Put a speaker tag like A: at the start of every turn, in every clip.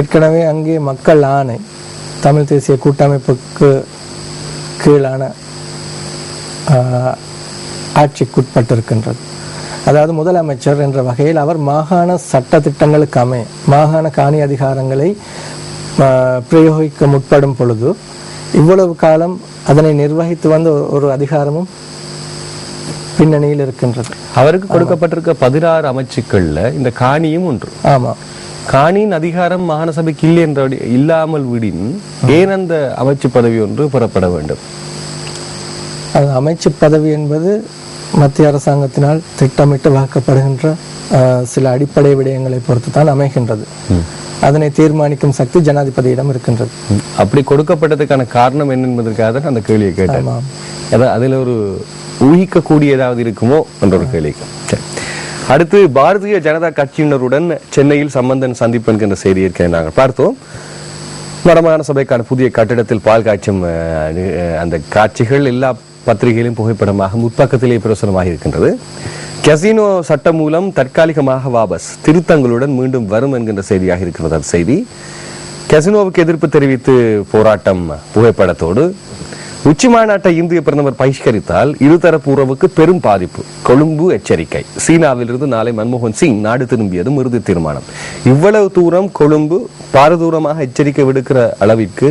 A: ஏற்கனவே அங்கே மக்கள் ஆணை தமிழ் தேசிய கூட்டமைப்புக்கு கீழான ஆட்சிக்குட்பட்டிருக்கின்றது. அதாவது முதலமைச்சர் என்ற வகையில் அவர் மாகாண சட்ட திட்டங்களுக்கு அமைய மாகாண காணி அதிகாரங்களை பிரயோகிக்க முற்படும் பொழுது இவ்வளவு காலம் அதனை நிர்வகித்து வந்த ஒரு அதிகாரமும் பின்னணியில் இருக்கின்றது.
B: அவருக்கு கொடுக்கப்பட்டிருக்க 16 அமைச்சுக்கள்ல இந்த காணியும் ஒன்று.
A: ஆமா,
B: காணியின் அதிகாரம் மாகாண சபைக்கு இல்லை என்ற இல்லாமல் விடின் ஏன் அந்த அமைச்சு பதவி ஒன்று பெறப்பட வேண்டும்?
A: அது அமைச்சு பதவி என்பது மத்திய அரசாங்கத்தினால் திட்டமிட்டு வகுக்கப்படுகின்ற சில அடிப்படை விடயங்களை பொறுத்து தான் அமைகின்றது. அதனை தீர்மானிக்கும் சக்தி ஜனாதிபதியிடம் இருக்கின்றது.
B: அப்படி கொடுக்கப்பட்டதுக்கான காரணம் என்ன என்பதற்காக தான் அந்த கேள்வியை கேட்டேன். அதுல ஒரு ஊகிக்கக்கூடிய ஏதாவது இருக்குமோ என்ற ஒரு கேள்வி. அடுத்து பாரதிய ஜனதா கட்சியினருடன் சென்னையில் சம்பந்தன் சந்திப்பு என்கின்ற செய்தி இருக்கிறது நாங்கள் பார்த்தோம். வடமாகாண சபைக்கான புதிய கட்டிடத்தில் பால் காய்ச்சும் அந்த காட்சிகள் எல்லா பத்திரிகையிலும் புகைப்படமாக முற்பக்கத்திலே பிரசுரமாக இருக்கின்றது. கசினோ சட்டம் மூலம் தற்காலிகமாக வாபஸ், திருத்தங்களுடன் மீண்டும் வரும் என்கின்ற செய்தியாக இருக்கிறது. அந்த செய்தி கசினோவுக்கு எதிர்ப்பு தெரிவித்து போராட்டம் புகைப்படத்தோடு, உச்சி மாநாட்டை இந்திய பிரதமர் பகிஷ்கரித்தால் இருதரப்பு உறவுக்கு பெரும் பாதிப்பு, கொழும்பு எச்சரிக்கை. சீனாவிலிருந்து நாளை மன்மோகன் சிங் நாடு திரும்பியதும் இறுதி தீர்மானம். இவ்வளவு தூரம் கொழும்பு பாரதூரமாக எச்சரிக்கை விடுக்கிற அளவிற்கு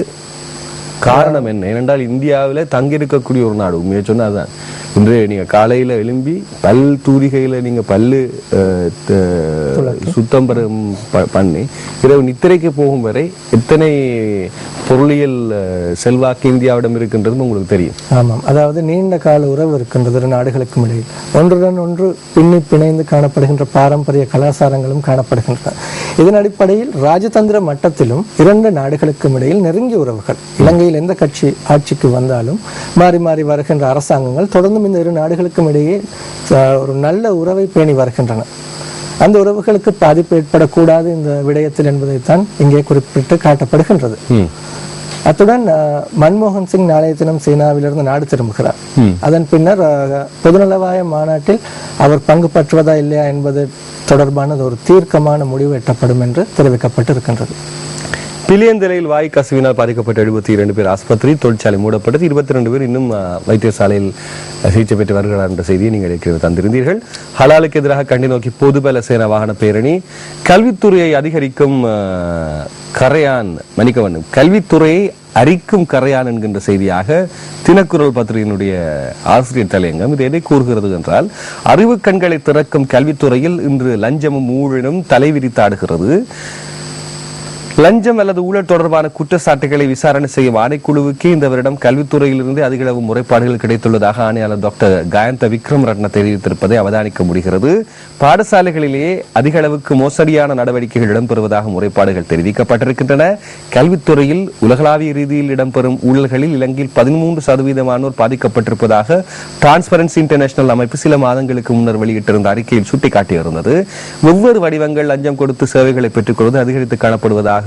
B: காரணம் என்ன? ஏனென்றால் இந்தியாவில தங்கியிருக்கக்கூடிய ஒரு நாடு. உண்மையை சொன்னா அதுதான். இன்று நீங்க காலையில எழும்பி பல் தூரிகையில நீங்க பல்லு சுத்தம் பண்ணி இரவு நித்திரைக்கு போகும் வரை எத்தனை பொருளியல் செல்வாக்கு இந்தியாவிடம் இருக்கின்றது உங்களுக்கு தெரியும்.
A: ஆமாம், அதாவது நீண்ட கால உறவு இருக்கின்றது இரு நாடுகளுக்கும் இடையில். ஒன்றுடன் ஒன்று பின்னி பிணைந்து காணப்படுகின்ற பாரம்பரிய கலாச்சாரங்களும் காணப்படுகின்றன. இதன் அடிப்படையில் ராஜதந்திர மட்டத்திலும் இரண்டு நாடுகளுக்கும் இடையில் நெருங்கிய உறவுகள். இலங்கையில் எந்த கட்சி ஆட்சிக்கு வந்தாலும் மாறி மாறி வருகின்ற அரசாங்கங்கள் தொடர்ந்து இந்த இரு நாடுகளுக்கும் இடையே ஒரு நல்ல உறவை பேணி வருகின்றன. அந்த உறவுகளுக்கு பாதிப்பு ஏற்படக்கூடாது இந்த விடயத்தில் என்பதைத்தான் இங்கே குறிப்பிட்டு காட்டப்படுகின்றது. அத்துடன் மன்மோகன் சிங் நாளைய தினம் சீனாவிலிருந்து நாடு திரும்புகிறார். அதன் பின்னர் பொதுநலவாய மாநாட்டில் அவர் பங்கு பற்றுவதா இல்லையா என்பது தொடர்பான ஒரு தீர்க்கமான முடிவு எட்டப்படும் என்று தெரிவிக்கப்பட்டிருக்கின்றது.
B: பிலியந்தலையில் வாய் கசிவினால் பாதிக்கப்பட்ட 72 பேர் ஆஸ்பத்திரி, தொழிற்சாலை மூடப்பட்டது. 22 பேர் இன்னும் வைத்தியசாலையில் சிகிச்சை பெற்று வருகிறார் என்ற செய்தியை நீங்கள் தந்திருந்தீர்கள். ஹலாலுக்கு எதிராக கண்டி நோக்கி பொதுபல சேனா வாகன பேரணி. கல்வித்துறையை அதிகரிக்கும் கரையான் மன்னிக்கவன் கல்வித்துறையை அரிக்கும் கரையான் என்கின்ற செய்தியாக தினக்குரல் பத்திரிகையினுடைய ஆசிரியர் தலையங்கம். இது எதை கூறுகிறது என்றால், அறிவு கண்களை திறக்கும் கல்வித்துறையில் இன்று லஞ்சமும் ஊழலும் தலைவிரித்தாடுகிறது. லஞ்சம் அல்லது ஊழல் தொடர்பான குற்றச்சாட்டுகளை விசாரணை செய்யும் ஆணைக்குழுவுக்கு இந்த வருடம் கல்வித்துறையிலிருந்து அதிகளவு முறைப்பாடுகள் கிடைத்துள்ளதாக ஆணையாளர் டாக்டர் காயந்த விக்ரம் ரத்ன தெரிவித்திருப்பதை அவதானிக்க முடிகிறது. பாடசாலைகளிலேயே அதிக அளவுக்கு மோசடியான நடவடிக்கைகள் இடம்பெறுவதாக முறைப்பாடுகள் தெரிவிக்கப்பட்டிருக்கின்றன. கல்வித்துறையில் உலகளாவிய ரீதியில் இடம்பெறும் ஊழல்களில் இலங்கையில் 13% பாதிக்கப்பட்டிருப்பதாக டிரான்ஸ்பரன்சி இன்டர்நேஷனல் அமைப்பு சில மாதங்களுக்கு முன்னர் வெளியிட்டிருந்த அறிக்கையில் சுட்டிக்காட்டியிருந்தது. வெவ்வேறு வடிவங்கள் லஞ்சம் கொடுத்து சேவைகளை பெற்றுக்கொள்வது அதிகரித்து காணப்படுவதாக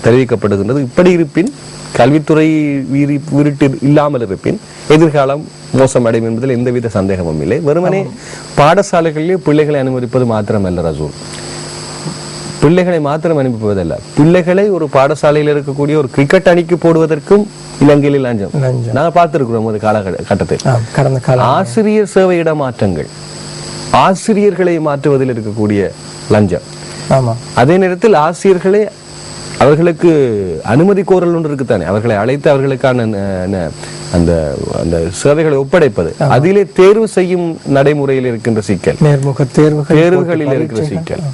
B: தெரிவிக்கப்படுகின்றது. இப்படி இருப்பின் கல்வித்துறை வீரிட்டு இல்லாமல் இருப்பின் எதிர்காலம் மோசமடையும் என்பதில் எந்தவித சந்தேகமும் இல்லை. வெறுமனே பாடசாலைகளிலே பிள்ளைகளை அனுமதிப்பது மாத்திரமல்ல ரசூல், பிள்ளைகளை மாத்திரம் அனுப்பிப்பதல்ல, பிள்ளைகளை ஒரு பாடசாலையில் இருக்கக்கூடிய ஒரு கிரிக்கெட் அணிக்கு போடுவதற்கும் இலங்கையில் லஞ்சம் நாங்கள் பார்த்திருக்கிறோம். ஒரு காலகட்டத்தில் ஆசிரியர் சேவை இடமாற்றங்கள், ஆசிரியர்களை மாற்றுவதில் இருக்கக்கூடிய லஞ்சம். அதே நேரத்தில் ஆசிரியர்களே அவர்களுக்கு அனுமதி கோரல் ஒன்று இருக்குத்தானே, அவர்களை அழைத்து அவர்களுக்கான அந்த அந்த சேவைகளை ஒப்படைப்பது, அதிலே தேர்வு செய்யும் நடைமுறையில் இருக்கின்ற சிக்கல், நேர்முக தேர்வுகளில் இருக்கிற சிக்கல்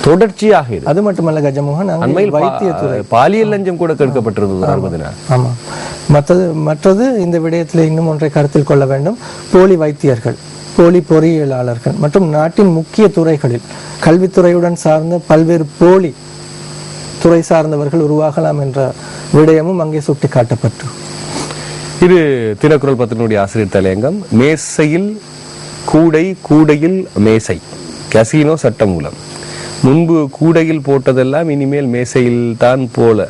B: தொடர்ச்சியாக. அது மட்டுமல்ல கஜமோகன், வைத்தியத்துறை பாலியல் லஞ்சம் கூட கேட்கப்பட்டிருந்தது. ஆமா, மற்றது இந்த விடயத்தில் இன்னும் ஒன்றை கருத்தில் கொள்ள வேண்டும். போலி வைத்தியர்கள், போலி பொறியியலாளர்கள் மற்றும் நாட்டின் முக்கிய துறைகளில் கல்வித்துறையுடன் சார்ந்த பல்வேறு போலி துறை சார்ந்தவர்கள் உருவாகலாம் என்ற விடயமும் அங்கே சுட்டி காட்டப்பட்டு. இது தினக்குரல் பத்திரிகையுடைய ஆசிரியர் தலையங்கம். மேசையில் கூடை, கூடையில் மேசை, கசினோ சட்டம் மூலம். முன்பு கூடையில் போட்டதெல்லாம் இனிமேல் மேசையில் தான் போல,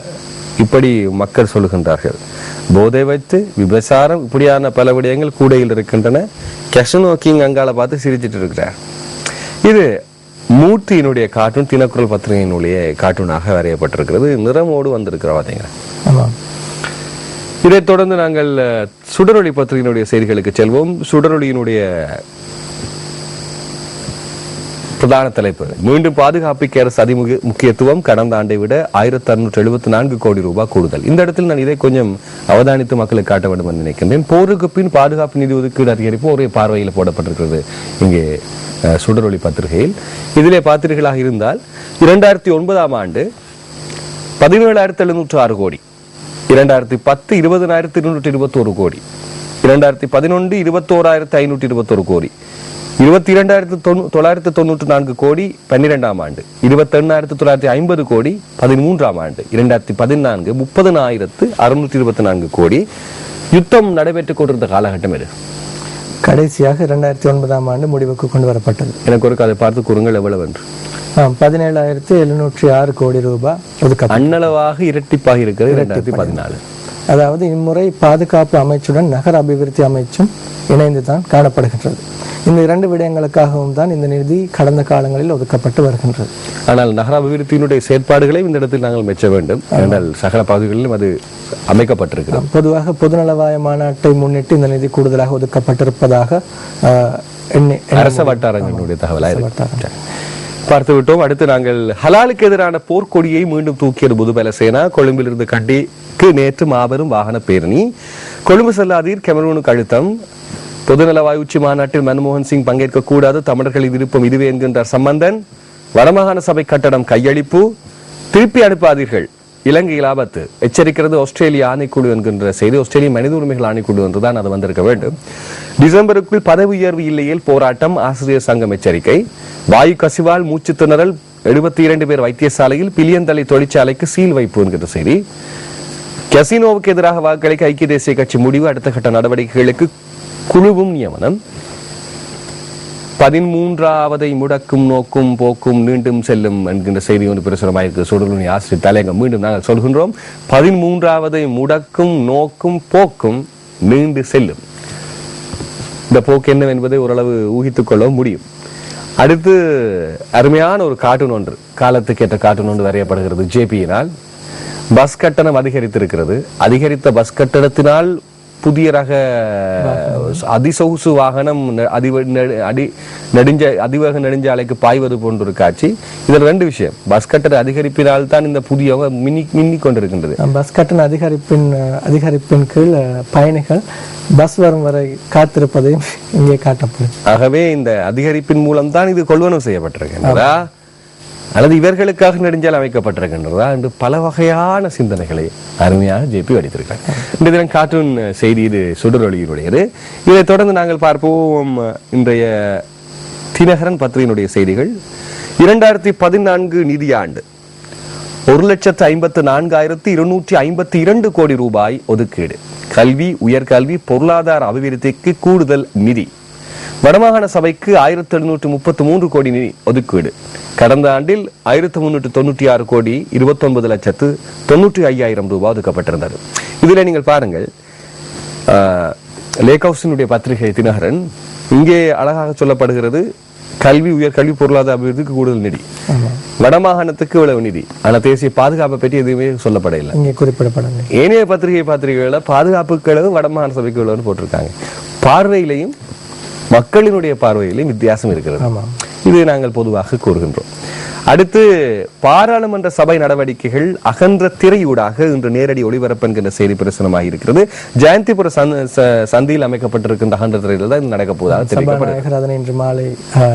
B: இப்படி மக்கள் சொல்லுகின்றார்கள். போதை வைத்து விபச்சாரம், இப்படியான பல விடயங்கள் கூடையில் இருக்கின்றன. கசினோ கிங் அங்கால பார்த்து சிரிச்சிட்டு இருக்கிறார். இது மூர்த்தியினுடைய கார்ட்டூன் தினக்குரல் பத்திரிகையினுடைய கார்ட்டூனாக வரையப்பட்டிருக்கிறது. நிறமோடு வந்திருக்கிற பார்த்தீங்க.
A: ஆமாம்.
B: இதைத் தொடர்ந்து நாங்கள் சுடரொளி பத்திரிகையினுடைய செய்திகளுக்கு செல்வோம். சுடரொளியினுடைய பிரதான தலைப்பு மீண்டும் பாதுகாப்புக்கு அரசு முக்கியத்துவம் கடந்த ஆண்டை விட 1674 கோடி ரூபாய் கூடுதல். இந்த இடத்தில் நான் இதை கொஞ்சம் அவதானித்து மக்களுக்கு காட்ட வேண்டும் என்று நினைக்கின்றேன். போருக்கு பின் பாதுகாப்பு நிதி ஒதுக்கீடு அதிகரிப்பு ஒரே பார்வையில் போடப்பட்டிருக்கிறது இங்கே சுடரொளி பத்திரிகையில். இதிலே பார்த்தீர்களாக இருந்தால் 2009ஆம் ஆண்டு 17,706 கோடி, 2010 20,221 கோடி, 2011 21,521 கோடி, 22,994 கோடி 12ஆம் ஆண்டு, 28,950 கோடி 13ஆம் ஆண்டு, 2014 30,624 கோடி. யுத்தம் நடைபெற்றுக் கொண்டிருந்த காலகட்டம் இது.
A: கடைசியாக 2009ஆம் ஆண்டு முடிவுக்கு கொண்டு வரப்பட்டது.
B: எனக்கு ஒரு அதை பார்த்து கூறுங்கள் எவ்வளவு என்று.
A: 17,706 கோடி ரூபாய் ஒதுக்கப்பட்டது.
B: அன்னளவாக இரட்டிப்பாக இருக்கிறது 2014.
A: அதாவது இம்முறை பாதுகாப்பு அமைச்சுடன் நகர அபிவிருத்தி அமைச்சும் இணைந்து தான் காணப்படுகின்றது. இந்த இரண்டு விடயங்களுக்காகவும் தான் இந்த நிதி கடந்த காலங்களில் ஒதுக்கப்பட்டு வருகின்றது.
B: ஆனால் நகர அபிவிருத்தியினுடைய செயற்பாடுகளை இந்த இடத்தில் நாங்கள் மெச்ச வேண்டும். என்றால் சகல பகுதிகளிலும் அது அமைக்கப்பட்டிருக்கிறது.
A: பொதுவாக பொதுநலவாய மாநாட்டை முன்னிட்டு இந்த நிதி கூடுதலாக ஒதுக்கப்பட்டிருப்பதாக
B: அரச வட்டாரங்களுடைய தகவலாக பார்த்து விட்டோம். அடுத்து நாங்கள் ஹலாலுக்கு எதிரான போர்க்கொடியை மீண்டும் தூக்கியது புதுபல சேனா. கொழும்பிலிருந்து கண்டிக்கு நேற்று மாபெரும் வாகன பேரணி. கொழும்பு செல்லாதீர், கெமரூனுக்கு அழுத்தம். பொதுநலவாய் உச்சி மாநாட்டில் மன்மோகன் சிங் பங்கேற்க கூடாது, தமிழர்களின் விருப்பம் இதுவே என்கின்றார் சம்பந்தன். வடமாகாண சபை கட்டடம் கையளிப்பு, திருப்பி அனுப்பாதீர்கள், இலங்கையில் ஆபத்து, எச்சரிக்கிறது ஆஸ்திரேலிய ஆணைக்குழு என்கின்ற செய்தி. ஆஸ்திரேலிய மனித உரிமைகள் ஆணைக்குழு என்றுதான் அது வந்திருக்க வேண்டும். டிசம்பருக்குள் பதவி உயர்வு இல்லையில் போராட்டம், ஆசிரியர் சங்கம் எச்சரிக்கை. வாயு கசிவால் மூச்சு திணறல், 72 பேர் வைத்தியசாலையில். பில்லியன் தொழிற்சாலைக்கு சீல் வைப்பு என்கின்ற செய்தி. கசினோவுக்கு எதிராக வாக்களிக்க ஐக்கிய தேசிய கட்சி முடிவு, அடுத்த கட்ட நடவடிக்கைகளுக்கு குழுவும் நியமனம். 13வது முடக்கும் நோக்கும் போக்கும் மீண்டும் செல்லும் என்கின்ற செய்தி ஒன்று பிரசுரமாயிருக்கு. சுடலுனி ஆசிரியர் தலையங்கம். மீண்டும் நாங்கள் சொல்கின்றோம், 13வது முடக்கும் நோக்கும் போக்கும் மீண்டு செல்லும். இந்த போக்கு என்னவென்பதை ஓரளவு ஊகித்துக் கொள்ள முடியும். அடுத்து அருமையான ஒரு கார்ட்டூன் ஒன்று, காலத்துக்கேற்ற கார்ட்டூன் ஒன்று வரையப்படுகிறது ஜேபியினால். பஸ் கட்டணம் அதிகரித்திருக்கிறது. அதிகரித்த பஸ் கட்டணத்தினால் புதிய ரக அதிசொகுசு வாகனம் அதிவேக நெடுஞ்சாலைக்கு பாய்வது போன்ற ஒரு காட்சி. இதில் ரெண்டு விஷயம். பஸ் கட்டண அதிகரிப்பினால் தான் இந்த புதிய மின்னி கொண்டிருக்கின்றது.
A: பஸ் கட்டண அதிகரிப்பின் கீழ் பயணிகள் பஸ் வரும் வரை காத்திருப்பதையும் இங்கே காட்டப்படும்.
B: ஆகவே இந்த அதிகரிப்பின் மூலம் தான் இது கொள்வனவு செய்யப்பட்டிருக்கின்றதா அல்லது இவர்களுக்காக நெடுஞ்சாலை அமைக்கப்பட்டிருக்கின்றதா என்று பல வகையான சிந்தனைகளை அருமையாக ஜேபி அடித்திருக்கிறார். இந்த தினம் கார்ட்டூன் செய்தி இது சுடரொளியினுடையது. இதைத் தொடர்ந்து நாங்கள் பார்ப்போம் இன்றைய தினகரன் பத்திரிகையினுடைய செய்திகள். 2014 நிதியாண்டு 1,54,252 கோடி ரூபாய் ஒதுக்கீடு. கல்வி, உயர்கல்வி, பொருளாதார அபிவிருத்திக்கு கூடுதல் நிதி. வடமாகாண சபைக்கு 1,733 கோடி நிதி ஒதுக்கீடு. கடந்த ஆண்டில் 1,396 கோடி 29,95,000 ரூபாய் ஒதுக்கப்பட்டிருந்தது. இதுல நீங்கள் பாருங்கள், லேக் ஹவுஸினுடைய பத்திரிகை தினகரன் இங்கே அழகாக சொல்லப்படுகிறது, கல்வி, உயர்கல்வி, பொருளாதார அபிவிருத்திக்கு கூடுதல் நிதி. வடமாகாணத்துக்கு இவ்வளவு நிதி. ஆனா தேசிய பாதுகாப்பை பற்றி எதுவுமே சொல்லப்படவில்லை, இங்கே குறிப்பிடப்படவில்லை. ஏனைய பத்திரிகைகளை பாதுகாப்புக்கு அளவு, வடமாகாண சபைக்கு இவ்வளவு போட்டிருக்காங்க. பார்வையிலையும் மக்களினுடைய பார்வையிலையும் வித்தியாசம் இருக்கிறது. இது நாங்கள் பொதுவாக கூறுகின்றோம். அடுத்து பாராளுமன்ற சபை நடவடிக்கைகள் அகன்ற திரையூடாக இன்று நேரடி ஒளிபரப்பு என்கின்ற செய்தி பிரசுரமாக இருக்கிறது. ஜெயந்திபுர சந்தியில் அமைக்கப்பட்டிருக்கின்ற அகன்ற திரையில் தான் நடக்க போவதாக தெரிவிக்கப்பட்டது.
A: இன்று மாலை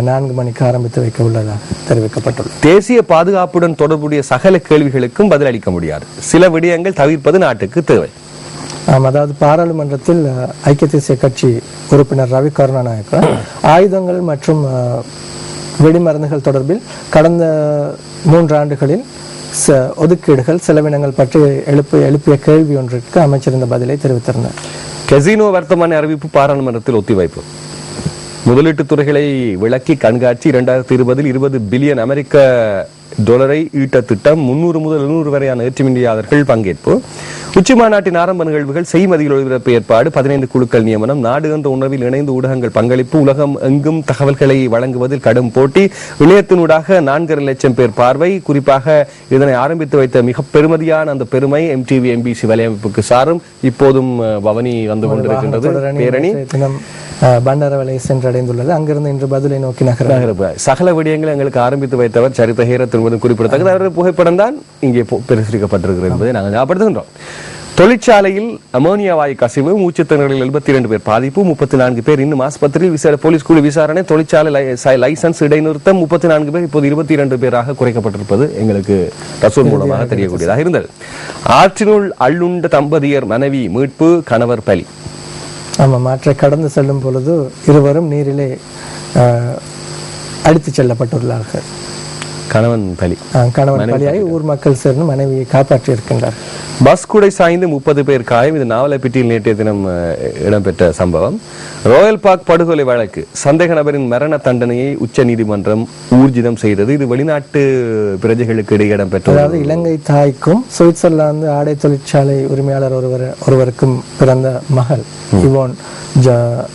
A: 4 மணிக்கு ஆரம்பித்து வைக்க உள்ளதாக தெரிவிக்கப்பட்டுள்ளது.
B: தேசிய பாதுகாப்புடன் தொடர்புடைய சகல கேள்விகளுக்கும் பதிலளிக்க முடியாது. சில விடயங்கள் தவிர்ப்பது நாட்டுக்கு தேவை.
A: அதாவது பாராளுமன்றத்தில் ஐக்கிய தேசிய கட்சி உறுப்பினர் ரவி கருணாநாயக்க ஆயுதங்கள் மற்றும் வெடிமருந்துகள் தொடர்பில் கடந்த 3 ஆண்டுகளில் ஒதுக்கீடுகள், செலவினங்கள் பற்றி எழுப்பிய கேள்வி ஒன்றிற்கு அமைச்சர் இந்த பதிலை தெரிவித்திருந்தார்.
B: கசினோ வர்த்தமானி அறிவிப்பு பாராளுமன்றத்தில் ஒத்திவைப்பு. முதலீட்டு துறைகளை விளக்கி கண்காட்சி 2020 20 பில்லியன் அமெரிக்க டாலரை ஈட்ட திட்டம் 300 முதல் 700 வரையான ஏற்றுமதியாளர்கள் பங்கேற்பு. உச்சி மாநாட்டின் ஆரம்ப நிகழ்வுகள் செய்மதிகள் ஒளிபரப்பு ஏற்பாடு 15 குழுக்கள் நியமனம் நாடு என்ற உணர்வில் இணைந்து ஊடகங்கள் பங்களிப்பு உலகம் எங்கும் தகவல்களை வழங்குவதில் கடும் போட்டி இணையத்தினூடாக 4.5 லட்சம் பேர் பார்வை குறிப்பாக இதனை ஆரம்பித்து வைத்த மிக பெருமதியான அந்த பெருமை MTV MBC வலையமைப்புக்கு சாரும் இப்போதும் பவனி வந்து கொண்டிருக்கின்றது. பேரணி
A: பண்டாரவளை சென்றடைந்துள்ளது. அங்கிருந்து இன்று பதிலை நோக்கி நகர
B: சகல விடயங்களை எங்களுக்கு ஆரம்பித்து வைத்தவர் சரித்த ஹேரத் என்பதும் குறிப்பிடத்தக்கது. அவருடைய புகைப்படம் தான் இங்கே பிரசுரிக்கப்பட்டிருக்கிறது என்பதை நாங்கள் ஞாபகப்படுத்துகின்றோம். தொழிற்சாலையில் அமோனியா வாயு கசிவு மூச்சுத்திணறலில் 72 பேர் பாதிப்பு 34 பேர் இன்னும் ஆஸ்பத்திரியில் விசேட போலீஸ் குழு விசாரணை தொழிற்சாலை லைசன்ஸ் இடைநிறுத்தம் 34 பேர் இப்போது 22 பேராக குறைக்கப்பட்டிருப்பது எங்களுக்கு ரசூல் மூலமாக தெரியக்கூடியதாக இருந்தது. ஆற்றினுள் அள்ளுண்ட தம்பதியர் மனைவி மீட்பு கணவர் பலி.
A: ஆமாம், ஆற்றை கடந்து செல்லும் பொழுது இருவரும் நீரிலே அடித்து செல்லப்பட்டுள்ளார்கள்.
B: கணவன்
A: பலியாகி ஊர் மக்கள் சேர்ந்து மனைவியை காப்பாற்றி இருக்கின்றார்.
B: பஸ் குடை சாய்ந்து 30 பேர் காயம். இது நாவலப்பிட்டியில் நேற்றைய தினம் இடம்பெற்ற சம்பவம். ராயல் பார்க் படுகொலை வழக்கு சந்தேக நபரின் மரண தண்டனையை உச்ச நீதிமன்றம் ஊர்ஜிதம் செய்தது. இது வெளிநாட்டு பிரஜைகளுக்கு இடையே இடம்பெற்றது.
A: அதாவது இலங்கை தாய்க்கும் சுவிட்சர்லாந்து ஆடை தொழிற்சாலை உரிமையாளர் ஒருவருக்கும் பிறந்த மகள் இவோன்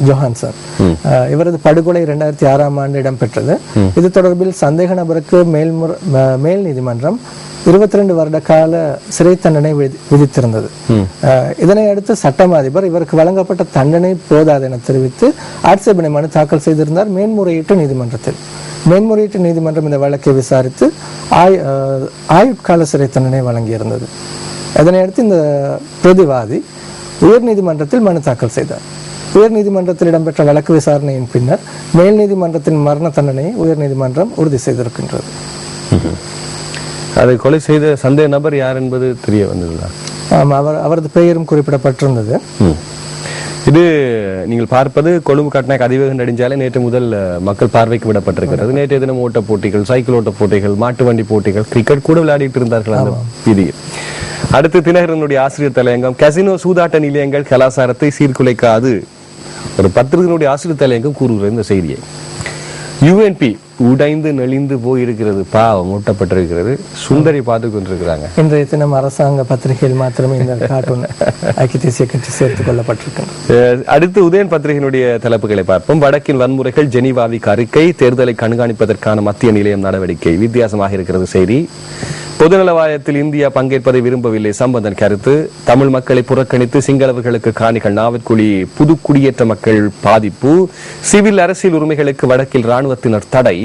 A: ஜோஹான்சன். இவரது படுகொலை 2006ஆம் ஆண்டு இடம்பெற்றது. இது தொடர்பில் சந்தேக நபருக்கு மேல் நீதிமன்றம் 22 வருட கால சிறை தண்டனை விதித்திருந்தது. இதனை அடுத்து சட்டமா அதிபர் இவருக்கு வழங்கப்பட்ட தண்டனை போதாது என தெரிவித்து ஆட்சேபனை மனு தாக்கல் செய்திருந்தார் மேன்முறையீட்டு நீதிமன்றத்தில். மேன்முறையீட்டு நீதிமன்றம் இந்த வழக்கை விசாரித்து ஆயுட்கால சிறை தண்டனை வழங்கியிருந்தது. இதனையடுத்து இந்த பிரதிவாதி உயர் நீதிமன்றத்தில் மனு தாக்கல் செய்தார். உயர் நீதிமன்றத்தில் இடம்பெற்ற வழக்கு விசாரணையின் பின்னர் மேல் நீதிமன்றத்தின் மரண தண்டனையை உயர் நீதிமன்றம் உறுதி செய்திருக்கின்றது.
B: அதை கொலை செய்த சந்தேக நபர் யார் என்பது தெரிய வந்ததுதான்.
A: அவரது பெயரும் குறிப்பிடப்பட்டிருந்தது.
B: இது நீங்கள் பார்ப்பது கொழும்பு கட்நாயக் அதிவேக நெடுஞ்சாலை நேற்று முதல் மக்கள் பார்வைக்கு விடப்பட்டிருக்கிறது. நேற்றைய தினம் ஓட்ட போட்டிகள், சைக்கிள் ஓட்ட போட்டிகள், மாட்டு வண்டி போட்டிகள், கிரிக்கெட் கூட விளையாடிட்டு இருந்தார்கள் அந்த வீதியில். அடுத்து தினகரனுடைய ஆசிரியர் தலையங்கம் கசினோ சூதாட்ட நிலையங்கள் கலாச்சாரத்தை சீர்குலைக்காது. ஒரு பத்திரிகையினுடைய ஆசிரியர் தலையங்கம் கூறுகிற இந்த செய்தியை UNP உடைந்து நெளிந்து போயிருக்கிறது, பாவம் மூட்டப்பட்டிருக்கிறது. சுந்தரி பார்த்து கொண்டிருக்கிறாங்க.
A: இன்றைய தினம் அரசாங்க பத்திரிகையில் மாத்திரமே இந்த கார்ட்டூன் ஐக்கிய தேசிய கட்சி சேர்த்துக் கொள்ளப்பட்டிருக்கிறது.
B: அடுத்து உதயன் பத்திரிகையினுடைய தலைப்புகளை பார்ப்போம். வடக்கின் வன்முறைகள் ஜெனீவாவிற்கு அறிக்கை, தேர்தலை கண்காணிப்பதற்கான மத்திய நிலையம் நடவடிக்கை. வித்தியாசமாக இருக்கிறது செய்தி. பொதுநலவாயத்தில் இந்தியா பங்கேற்பதை விரும்பவில்லை சம்பந்தன் கருத்து. தமிழ் மக்களை புறக்கணித்து சிங்களவர்களுக்கு காணிகள் நாவற்குழி புது குடியேற்ற மக்கள் பாதிப்பு. சிவில் அரசியல் உரிமைகளுக்கு வடக்கில் ராணுவத்தினர் தடை.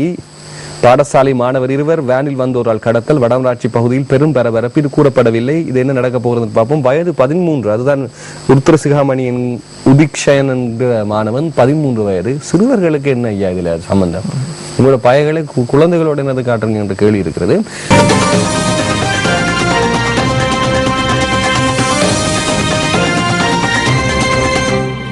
B: பாடசாலை மாணவர் 2 வேனில் வந்தோரால் கடத்தல். வடமராட்சி பகுதியில் பெரும் பரபரப்பு. இது கூறப்படவில்லை. இது என்ன நடக்க போகிறது பார்ப்போம். வயது 13. அதுதான் உருத்திர சிகாமணியின் உதிக்ஷயன் என்ற மாணவன் 13 வயது. சிறுவர்களுக்கு என்ன ஐயா இதுல சம்பந்தம்? உங்களோட பயகளை குழந்தைகளோட என்னது காட்டுறீங்க என்ற கேள்வி இருக்கிறது.